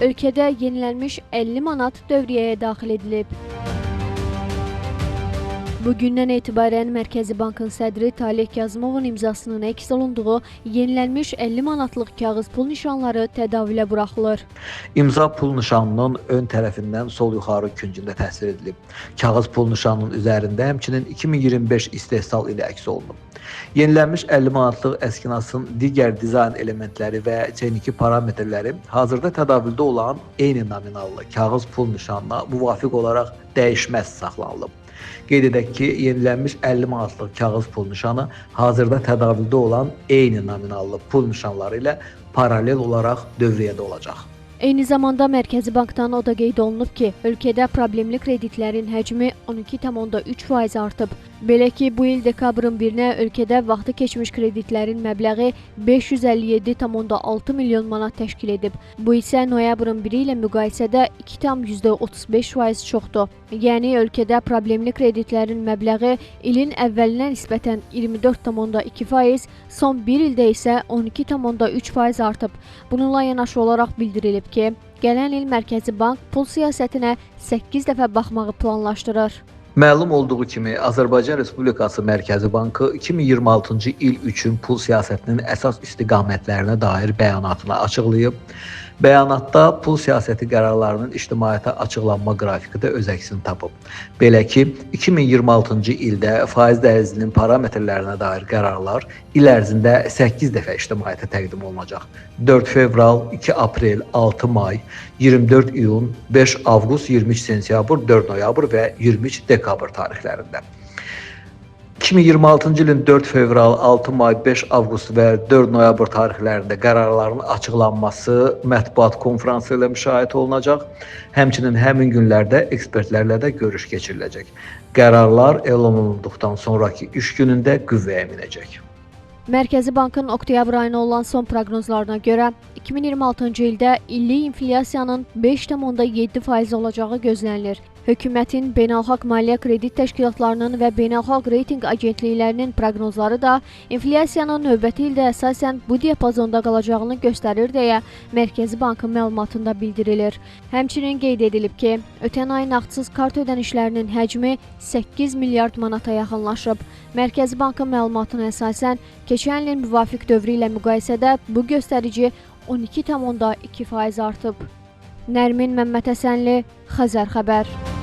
ölkədə yenilənmiş 50 manat dövriyyəyə daxil edilib. Bugündən etibarən Mərkəzi Bankın sədri Taleh Kazımovun imzasının əks olunduğu yenilənmiş 50 manatlıq kağız pul nişanları tədavülə buraxılır. İmza pul nişanının ön tərəfindən sol yuxarı küncündə təsvir edilib. Kağız pul nişanının üzərində həmçinin 2025 istehsal ili əks olunub. Yenilənmiş 50 manatlıq əskinasın digər dizayn elementləri və texniki parametrləri hazırda tədavüldə olan eyni nominallı kağız pul nişanına müvafiq olaraq dəyişməz saxlanılıb. Qeyd edək ki, yenilənmiş 50 manatlıq kağız pul nişanı hazırda tədavüldə olan eyni nominallı pul nişanları ilə paralel olaraq dövriyyədə olacaq. Eyni zamanda Mərkəzi Bankdan o da qeyd olunub ki, ölkədə problemli kreditlərin həcmi 12,3% artıb. Belə ki, bu il dekabrın 1-nə ölkədə vaxtı keçmiş kreditlərin məbləği 557,6 milyon manat təşkil edib. Bu isə noyabrın 1-i ilə müqayisədə 2,35% çoxdur. Yəni, ölkədə problemli kreditlərin məbləği ilin əvvəlinə nisbətən 24,2%, son bir ildə isə 12,3% artıb. Bununla yanaşı olaraq bildirilib ki, gələn il Mərkəzi Bank pul siyasətinə 8 dəfə baxmağı planlaşdırır. Məlum olduğu kimi, Azərbaycan Respublikası Mərkəzi Bankı 2026-cı il üçün pul siyasətinin əsas istiqamətlərinə dair bəyanatını açıqlayıb. Bəyanatda pul siyasəti qərarlarının ictimaiyyətə açıqlanma qrafiki də öz əksini tapıb. Belə ki, 2026-cı ildə faiz dəhlizinin parametrlərinə dair qərarlar il ərzində 8 dəfə ictimaiyyətə təqdim olunacaq. 4 fevral, 2 aprel, 6 may, 24 iyun, 5 avqust, 23 sentyabr, 4 noyabr və 23 dekabr tarixlərində. 2026-cı ilin 4 fevral, 6 may, 5 avqust və 4 noyabr tarixlərində qərarların açıqlanması mətbuat konfransı ilə müşahidə olunacaq. Həmçinin həmin günlərdə ekspertlərlə də görüş keçiriləcək. Qərarlar elan olunduqdan sonraki iş günündə qüvvəyə minəcək. Mərkəzi Bankın oktyabr ayına olan son proqnozlarına görə 2026-cı ildə illik inflyasiyanın 5,7% olacağı gözlənilir. Hökumətin beynəlxalq maliyyə kredit təşkilatlarının və beynəlxalq reytinq agentliklərinin proqnozları da inflyasiyanın növbəti ildə əsasən bu diapazonda qalacağını göstərir deyə Mərkəzi Bankın məlumatında bildirilir. Həmçinin qeyd edilib ki, ötən ay nağdsız kart ödənişlərinin həcmi 8 milyard manata yaxınlaşıb. Mərkəzi Bankın məlumatına əsasən, keçən ilin müvafiq dövrü ilə müqayisədə bu göstərici 12,2% artıb. Nərmin Məmmədhəsənli, Xəzər xəbər.